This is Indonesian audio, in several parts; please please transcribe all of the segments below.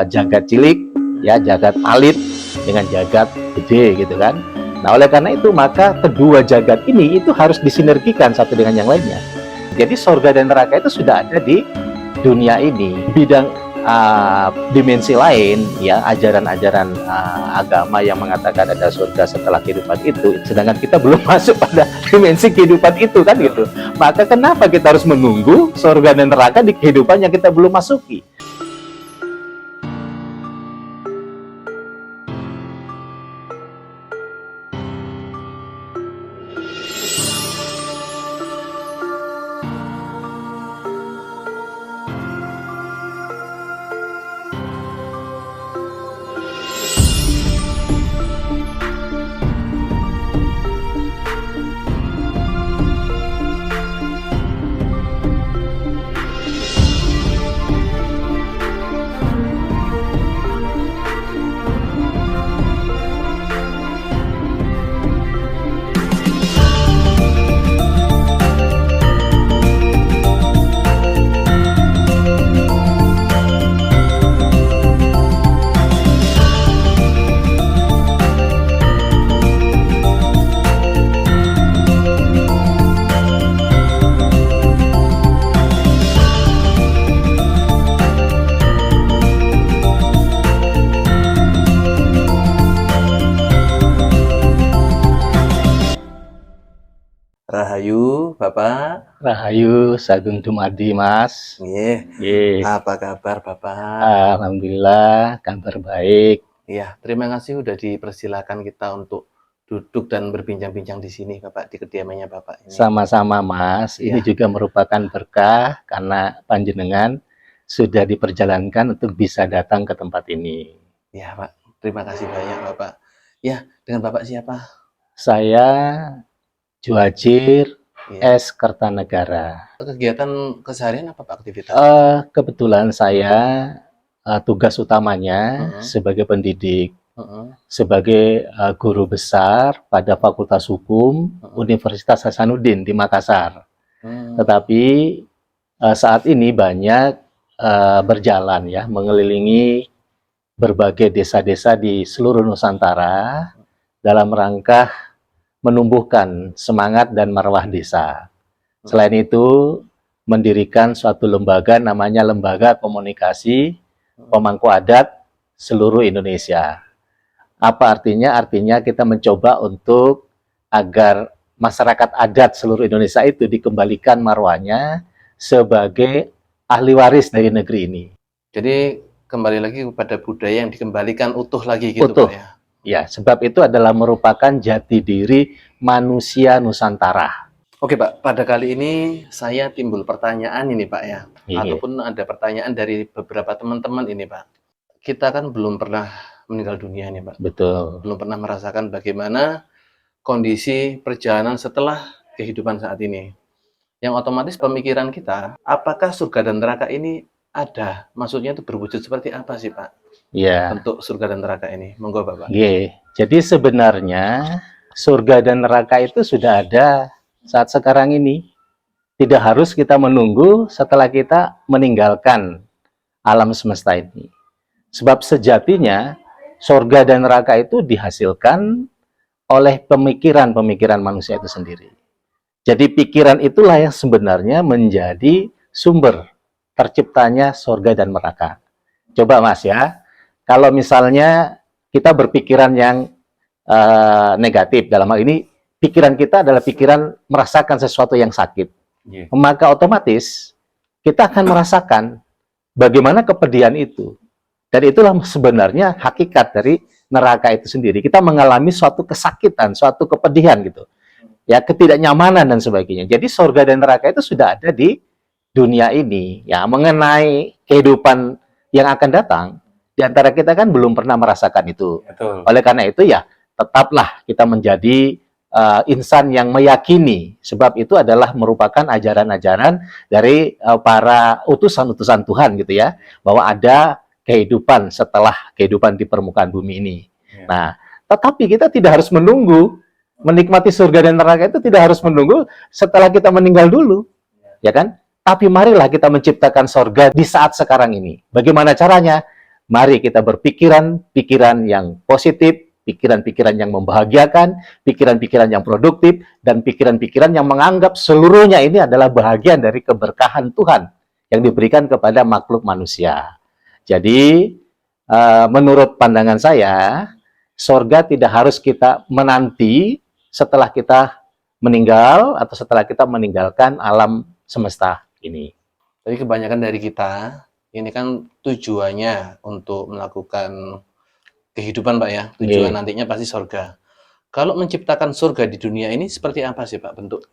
jagat cilik, ya jagat alit dengan jagat gede gitu kan. Nah, oleh karena itu maka kedua jagat ini itu harus disinergikan satu dengan yang lainnya. Jadi surga dan neraka itu sudah ada di dunia ini. Bidang dimensi lain, ya ajaran-ajaran agama yang mengatakan ada surga setelah kehidupan itu, sedangkan kita belum masuk pada dimensi kehidupan itu kan gitu. Maka kenapa kita harus menunggu surga dan neraka di kehidupan yang kita belum masuki? Rahayu, Bapak. Rahayu, Sagung Dumadi, Mas. Nggih. Apa kabar, Bapak? Alhamdulillah, kabar baik. Iya, terima kasih sudah dipersilakan kita untuk duduk dan berbincang-bincang di sini, Bapak, di kediamannya Bapak ini. Sama-sama, Mas. Ini juga merupakan berkah karena panjenengan sudah diperjalankan untuk bisa datang ke tempat ini. Ya, Pak. Terima kasih banyak, Bapak. Ya, dengan Bapak siapa? Saya Juwajir S. Kertanegara. Kegiatan keseharian apa, Pak, aktivitas? Kebetulan saya tugas utamanya sebagai pendidik, sebagai guru besar pada Fakultas Hukum Universitas Hasanuddin di Makassar. Tetapi saat ini banyak berjalan ya, mengelilingi berbagai desa-desa di seluruh Nusantara dalam rangka menumbuhkan semangat dan marwah desa. Selain itu, mendirikan suatu lembaga namanya Lembaga Komunikasi Pemangku Adat Seluruh Indonesia. Apa artinya? Artinya kita mencoba untuk agar masyarakat adat seluruh Indonesia itu dikembalikan marwahnya sebagai ahli waris dari negeri ini. Jadi kembali lagi kepada budaya yang dikembalikan utuh lagi gitu, utuh. Pak ya? Ya, sebab itu adalah merupakan jati diri manusia Nusantara. Oke, Pak, pada kali ini saya timbul pertanyaan ini, Pak ya. Ataupun ada pertanyaan dari beberapa teman-teman ini, Pak. Kita kan belum pernah meninggal dunia nih, Pak. Betul. Belum pernah merasakan bagaimana kondisi perjalanan setelah kehidupan saat ini. Yang otomatis pemikiran kita, apakah surga dan neraka ini ada? Maksudnya itu berwujud seperti apa sih, Pak? Ya. Untuk surga dan neraka ini. Monggo, Bapak. Jadi sebenarnya surga dan neraka itu sudah ada saat sekarang ini. Tidak harus kita menunggu setelah kita meninggalkan alam semesta ini. Sebab sejatinya surga dan neraka itu dihasilkan oleh pemikiran-pemikiran manusia itu sendiri. Jadi pikiran itulah yang sebenarnya menjadi sumber terciptanya surga dan neraka. Coba Mas ya, kalau misalnya kita berpikiran yang negatif, dalam hal ini pikiran kita adalah pikiran merasakan sesuatu yang sakit, maka otomatis kita akan merasakan bagaimana kepedihan itu. Dan itulah sebenarnya hakikat dari neraka itu sendiri. Kita mengalami suatu kesakitan, suatu kepedihan gitu, ya, ketidaknyamanan dan sebagainya. Jadi surga dan neraka itu sudah ada di dunia ini. Ya, mengenai kehidupan yang akan datang, di antara kita kan belum pernah merasakan itu. Betul. Oleh karena itu ya, tetaplah kita menjadi insan yang meyakini, sebab itu adalah merupakan ajaran-ajaran dari para utusan-utusan Tuhan gitu ya, bahwa ada kehidupan setelah kehidupan di permukaan bumi ini. Nah, tetapi kita tidak harus menunggu menikmati surga dan neraka itu, tidak harus menunggu setelah kita meninggal dulu, ya kan? Tapi marilah kita menciptakan surga di saat sekarang ini. Bagaimana caranya? Mari kita berpikiran-pikiran yang positif, pikiran-pikiran yang membahagiakan, pikiran-pikiran yang produktif, dan pikiran-pikiran yang menganggap seluruhnya ini adalah bahagian dari keberkahan Tuhan yang diberikan kepada makhluk manusia. Jadi, menurut pandangan saya, sorga tidak harus kita menanti setelah kita meninggal atau setelah kita meninggalkan alam semesta ini. Jadi kebanyakan dari kita ini kan tujuannya untuk melakukan kehidupan, Pak ya. Tujuan nantinya pasti surga. Kalau menciptakan surga di dunia ini seperti apa sih, Pak, bentuk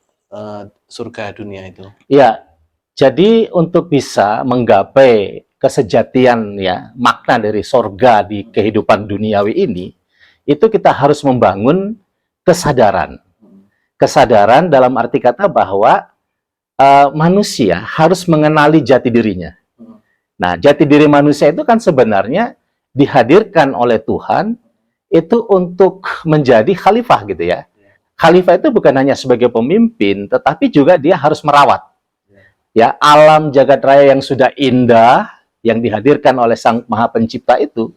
surga dunia itu? Ya, jadi untuk bisa menggapai kesejatian ya makna dari sorga di kehidupan duniawi ini, itu kita harus membangun kesadaran. Kesadaran dalam arti kata bahwa manusia harus mengenali jati dirinya. Nah, jati diri manusia itu kan sebenarnya dihadirkan oleh Tuhan itu untuk menjadi khalifah gitu ya. Khalifah itu bukan hanya sebagai pemimpin, tetapi juga dia harus merawat ya alam jagat raya yang sudah indah yang dihadirkan oleh Sang Maha Pencipta itu.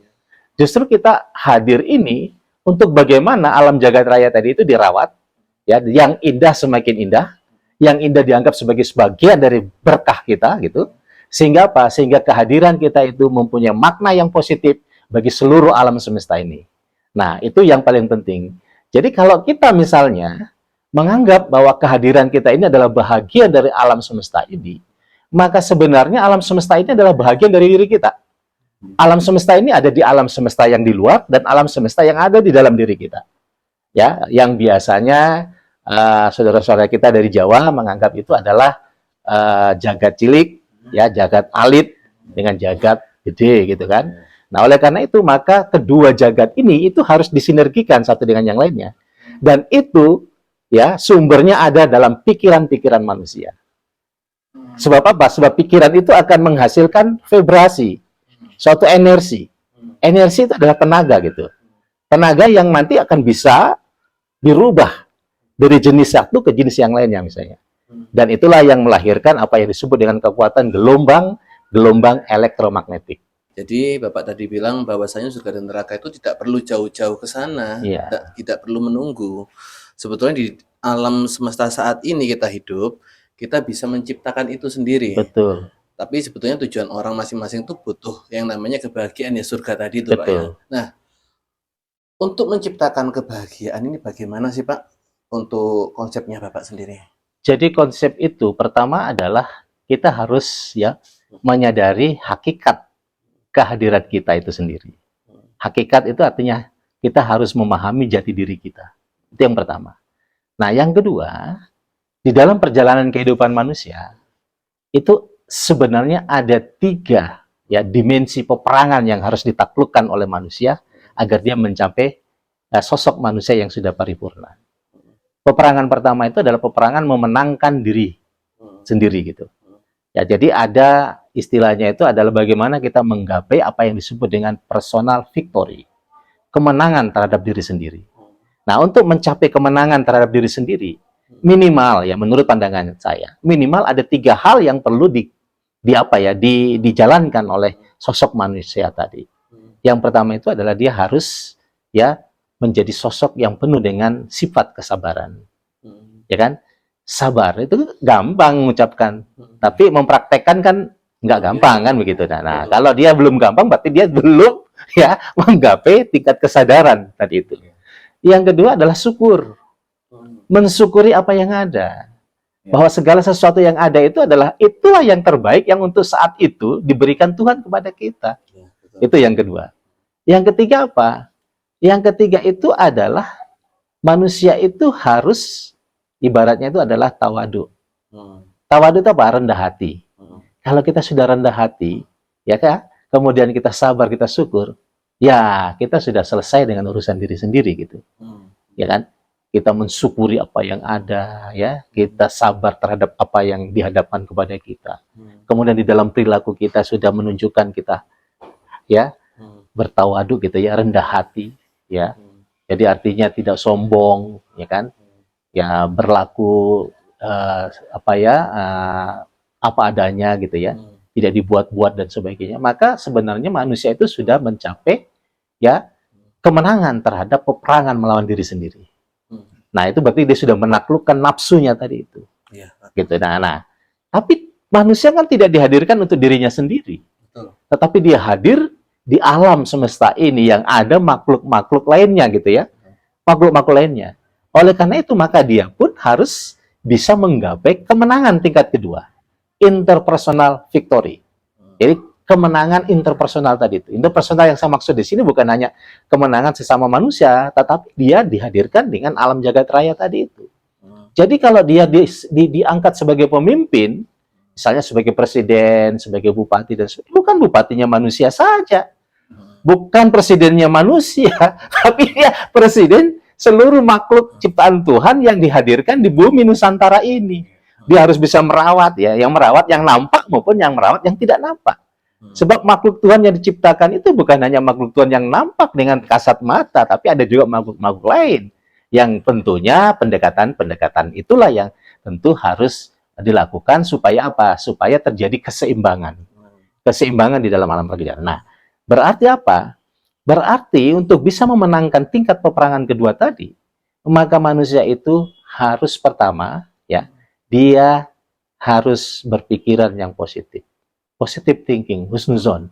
Justru kita hadir ini untuk bagaimana alam jagat raya tadi itu dirawat ya, yang indah semakin indah, yang indah dianggap sebagai sebagian dari berkah kita gitu. Sehingga apa? Sehingga kehadiran kita itu mempunyai makna yang positif bagi seluruh alam semesta ini. Nah, itu yang paling penting. Jadi kalau kita misalnya menganggap bahwa kehadiran kita ini adalah bahagian dari alam semesta ini, maka sebenarnya alam semesta ini adalah bahagian dari diri kita. Alam semesta ini ada di alam semesta yang di luar dan alam semesta yang ada di dalam diri kita. Ya, yang biasanya saudara-saudara kita dari Jawa menganggap itu adalah jagat cilik, ya jagat alit dengan jagat gede gitu kan. Nah, oleh karena itu maka kedua jagat ini itu harus disinergikan satu dengan yang lainnya. Dan itu ya sumbernya ada dalam pikiran-pikiran manusia. Sebab apa? Sebab pikiran itu akan menghasilkan vibrasi, suatu energi. Energi itu adalah tenaga gitu. Tenaga yang nanti akan bisa dirubah dari jenis satu ke jenis yang lainnya misalnya. Dan itulah yang melahirkan apa yang disebut dengan kekuatan gelombang elektromagnetik. Jadi Bapak tadi bilang bahwasanya surga dan neraka itu tidak perlu jauh-jauh ke sana, tidak perlu menunggu. Sebetulnya di alam semesta saat ini kita hidup, kita bisa menciptakan itu sendiri. Betul. Tapi sebetulnya tujuan orang masing-masing itu butuh yang namanya kebahagiaan ya surga tadi itu, Pak ya. Nah, untuk menciptakan kebahagiaan ini bagaimana sih, Pak? Untuk konsepnya Bapak sendiri. Jadi konsep itu pertama adalah kita harus ya menyadari hakikat kehadiran kita itu sendiri. Hakikat itu artinya kita harus memahami jati diri kita. Itu yang pertama. Nah, yang kedua, di dalam perjalanan kehidupan manusia itu sebenarnya ada 3 ya dimensi peperangan yang harus ditaklukkan oleh manusia agar dia mencapai sosok manusia yang sudah paripurna. Peperangan pertama itu adalah peperangan memenangkan diri sendiri gitu. Ya, jadi ada istilahnya itu adalah bagaimana kita menggapai apa yang disebut dengan personal victory. Kemenangan terhadap diri sendiri. Nah, untuk mencapai kemenangan terhadap diri sendiri, minimal ya menurut pandangan saya, minimal ada 3 hal yang perlu dijalankan oleh sosok manusia tadi. Yang pertama itu adalah dia harus ya menjadi sosok yang penuh dengan sifat kesabaran. Ya kan? Sabar itu gampang mengucapkan, tapi mempraktekkan kan nggak gampang kan begitu. Nah, kalau dia belum gampang berarti dia belum ya menggapai tingkat kesadaran tadi itu. Yang kedua adalah syukur. Mensyukuri apa yang ada. Bahwa segala sesuatu yang ada itu itulah yang terbaik yang untuk saat itu diberikan Tuhan kepada kita. Itu yang kedua. Yang ketiga apa? Yang ketiga itu adalah manusia itu harus ibaratnya itu adalah tawadu. Tawadu itu apa? Rendah hati. Kalau kita sudah rendah hati, ya kan? Kemudian kita sabar, kita syukur, ya kita sudah selesai dengan urusan diri sendiri gitu. Ya kan? Kita mensyukuri apa yang ada, ya. Kita sabar terhadap apa yang dihadapkan kepada kita. Kemudian di dalam perilaku kita sudah menunjukkan kita ya bertawadu gitu ya, rendah hati, ya. Jadi artinya tidak sombong, ya kan? Ya berlaku apa adanya gitu ya. tidak dibuat-buat dan sebagainya, maka sebenarnya manusia itu sudah mencapai ya kemenangan terhadap peperangan melawan diri sendiri. Nah, itu berarti dia sudah menaklukkan nafsunya tadi itu. Iya. Gitu. Nah, tapi manusia kan tidak dihadirkan untuk dirinya sendiri. Betul. Tetapi dia hadir di alam semesta ini yang ada makhluk-makhluk lainnya gitu ya. Makhluk-makhluk lainnya. Oleh karena itu maka dia pun harus bisa menggapai kemenangan tingkat kedua. Interpersonal victory. Jadi kemenangan interpersonal tadi itu. Interpersonal yang saya maksud di sini bukan hanya kemenangan sesama manusia, tetapi dia dihadirkan dengan alam jagat raya tadi itu. Jadi kalau dia diangkat sebagai pemimpin, misalnya sebagai presiden, sebagai bupati dan sebagainya, bukan bupatinya manusia saja, bukan presidennya manusia, tapi dia presiden seluruh makhluk ciptaan Tuhan yang dihadirkan di bumi Nusantara ini. Dia harus bisa merawat ya, yang merawat yang nampak maupun yang merawat yang tidak nampak. Sebab makhluk Tuhan yang diciptakan itu bukan hanya makhluk Tuhan yang nampak dengan kasat mata, tapi ada juga makhluk-makhluk lain yang tentunya pendekatan-pendekatan itulah yang tentu harus dilakukan supaya apa? Supaya terjadi keseimbangan. Keseimbangan di dalam alam pekerjaan. Nah, berarti apa? Berarti untuk bisa memenangkan tingkat peperangan kedua tadi, maka manusia itu harus pertama ya, dia harus berpikiran yang positif. Positive thinking, husnuzon.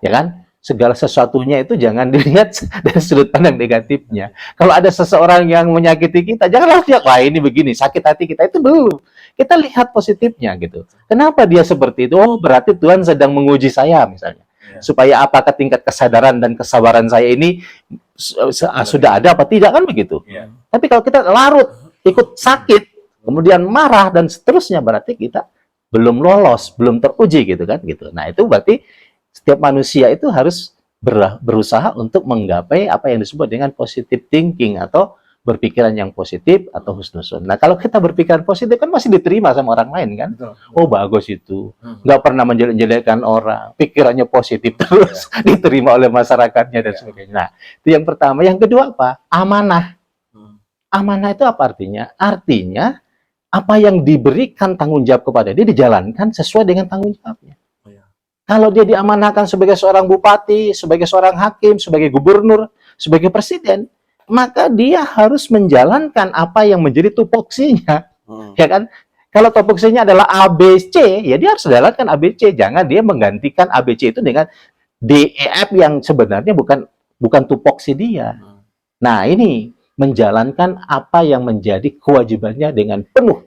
Ya kan? Segala sesuatunya itu jangan dilihat dari sudut pandang negatifnya. Kalau ada seseorang yang menyakiti kita, janganlah lihat, wah ini begini, sakit hati kita. Itu belum. Kita lihat positifnya gitu. Kenapa dia seperti itu? Oh, berarti Tuhan sedang menguji saya misalnya. Supaya apakah tingkat kesadaran dan kesabaran saya ini sudah ada apa tidak, kan begitu. Tapi kalau kita larut, ikut sakit, kemudian marah dan seterusnya, berarti kita belum lolos, belum teruji gitu kan gitu. Nah, itu berarti setiap manusia itu harus berusaha untuk menggapai apa yang disebut dengan positive thinking atau berpikiran yang positif atau husnuzon. Nah, kalau kita berpikiran positif kan masih diterima sama orang lain kan? Oh, bagus itu. Nggak pernah menjelek-jelekkan orang. Pikirannya positif terus diterima oleh masyarakatnya dan sebagainya. Nah, itu yang pertama. Yang kedua apa? Amanah. Amanah itu apa artinya? Artinya apa yang diberikan tanggung jawab kepada dia dijalankan sesuai dengan tanggung jawabnya. Kalau dia diamanahkan sebagai seorang bupati, sebagai seorang hakim, sebagai gubernur, sebagai presiden, maka dia harus menjalankan apa yang menjadi tupoksinya. Ya kan? Kalau tupoksinya adalah ABC, ya dia harus jalankan ABC. Jangan dia menggantikan ABC itu dengan DEF yang sebenarnya bukan tupoksi dia. Nah, ini menjalankan apa yang menjadi kewajibannya dengan penuh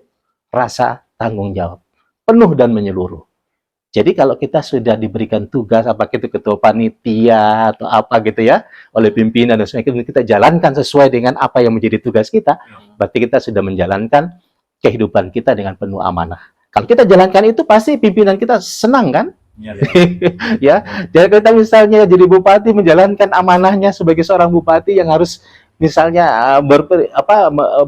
rasa tanggung jawab, penuh dan menyeluruh. Jadi kalau kita sudah diberikan tugas, apa itu ketua panitia atau apa gitu ya, oleh pimpinan dan sebagainya, kita jalankan sesuai dengan apa yang menjadi tugas kita, berarti kita sudah menjalankan kehidupan kita dengan penuh amanah. Kalau kita jalankan itu pasti pimpinan kita senang kan? Ya, jadi kita misalnya jadi bupati menjalankan amanahnya sebagai seorang bupati yang harus misalnya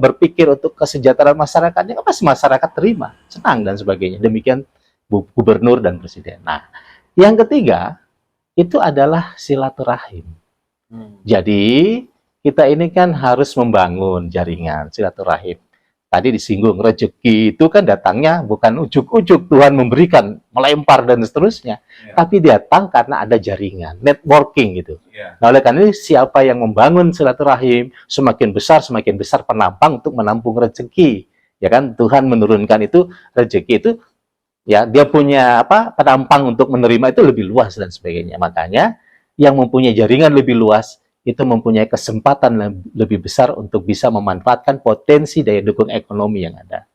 berpikir untuk kesejahteraan masyarakatnya, pasti masyarakat terima, senang dan sebagainya. Demikian gubernur dan presiden. Nah, yang ketiga itu adalah silaturahim. Jadi kita ini kan harus membangun jaringan silaturahim. Tadi disinggung rezeki itu kan datangnya bukan ujuk-ujuk Tuhan memberikan, melempar dan seterusnya, tapi datang karena ada jaringan, networking gitu. Nah, oleh karena itu siapa yang membangun silaturahim semakin besar penampang untuk menampung rezeki. Ya kan, Tuhan menurunkan itu rezeki itu ya, dia punya penampang untuk menerima itu lebih luas dan sebagainya. Makanya yang mempunyai jaringan lebih luas itu mempunyai kesempatan lebih besar untuk bisa memanfaatkan potensi daya dukung ekonomi yang ada.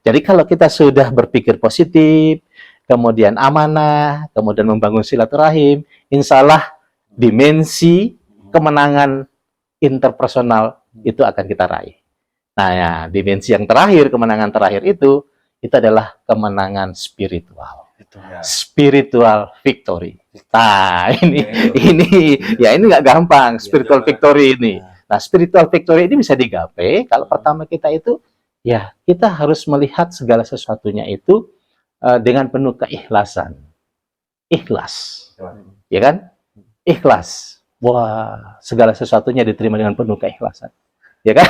Jadi kalau kita sudah berpikir positif, kemudian amanah, kemudian membangun silaturahim, insya Allah dimensi kemenangan interpersonal itu akan kita raih. Nah, ya, dimensi yang terakhir, kemenangan terakhir itu adalah kemenangan spiritual. Spiritual victory. Nah, ini nggak gampang spiritual victory ini. Nah, spiritual victory ini bisa digapai kalau pertama kita itu ya kita harus melihat segala sesuatunya itu dengan penuh keikhlasan. Ikhlas. Ya kan? Ikhlas. Wah, segala sesuatunya diterima dengan penuh keikhlasan. ya kan?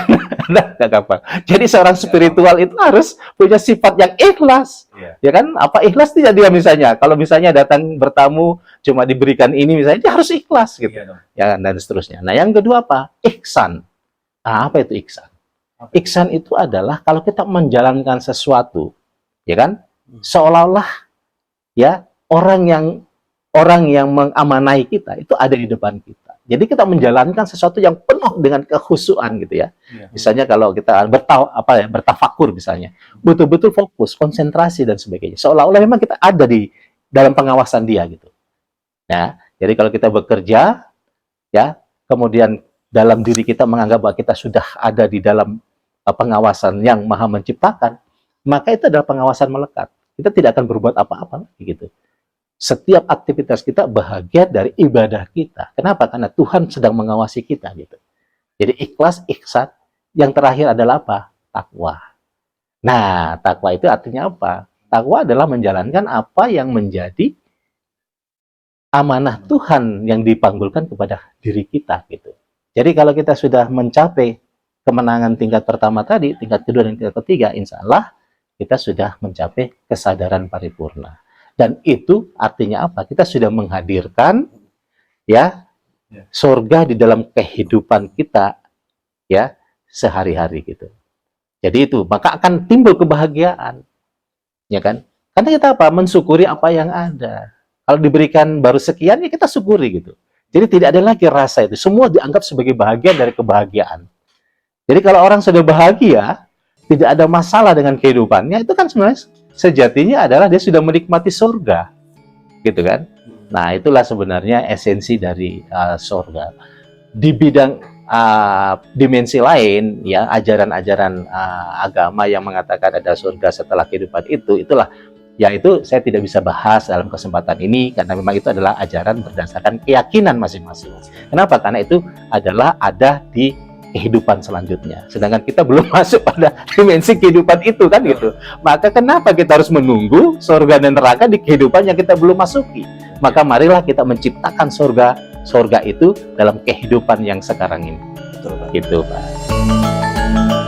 Nah, nggak gampang. Jadi seorang spiritual itu harus punya sifat yang ikhlas, Iya. ya kan? Apa ikhlas tidak dia misalnya? Kalau misalnya datang bertamu cuma diberikan ini misalnya, dia harus ikhlas gitu, Iya dong. ya kan? Dan seterusnya. Nah, yang kedua apa? Ihsan. Nah, apa itu ihsan? Ihsan itu adalah kalau kita menjalankan sesuatu, ya kan? Seolah-olah ya orang yang mengamanai kita itu ada di depan kita. Jadi kita menjalankan sesuatu yang penuh dengan kekhusyuan gitu ya. Iya. Misalnya kalau kita bertafakur misalnya, betul-betul fokus, konsentrasi dan sebagainya. Seolah-olah memang kita ada di dalam pengawasan dia gitu. Nah, jadi kalau kita bekerja ya, kemudian dalam diri kita menganggap bahwa kita sudah ada di dalam pengawasan yang Maha Menciptakan, maka itu adalah pengawasan melekat. Kita tidak akan berbuat apa-apa lagi gitu. Setiap aktivitas kita bahagia dari ibadah kita. Kenapa? Karena Tuhan sedang mengawasi kita gitu. Jadi ikhlas, ihsan. Yang terakhir adalah apa? Takwa. Nah, takwa itu artinya apa? Takwa adalah menjalankan apa yang menjadi amanah Tuhan yang dipanggulkan kepada diri kita gitu. Jadi kalau kita sudah mencapai kemenangan tingkat pertama tadi, tingkat kedua dan tingkat ketiga, insya Allah kita sudah mencapai kesadaran paripurna. Dan itu artinya apa? Kita sudah menghadirkan ya surga di dalam kehidupan kita ya sehari-hari gitu. Jadi itu maka akan timbul kebahagiaan, ya kan? Karena kita apa? Mensyukuri apa yang ada. Kalau diberikan baru sekian ya kita syukuri gitu. Jadi tidak ada lagi rasa itu. Semua dianggap sebagai bahagian dari kebahagiaan. Jadi kalau orang sudah bahagia, tidak ada masalah dengan kehidupannya, itu kan sebenarnya sejatinya adalah dia sudah menikmati surga, gitu kan? Nah, itulah sebenarnya esensi dari surga. Di bidang dimensi lain, ya ajaran-ajaran agama yang mengatakan ada surga setelah kehidupan itulah, ya itu saya tidak bisa bahas dalam kesempatan ini karena memang itu adalah ajaran berdasarkan keyakinan masing-masing. Kenapa? Karena itu adalah ada di kehidupan selanjutnya. Sedangkan kita belum masuk pada dimensi kehidupan itu kan gitu. Maka kenapa kita harus menunggu surga dan neraka di kehidupan yang kita belum masuki? Maka marilah kita menciptakan surga itu dalam kehidupan yang sekarang ini. Betul, Pak. Gitu, Pak.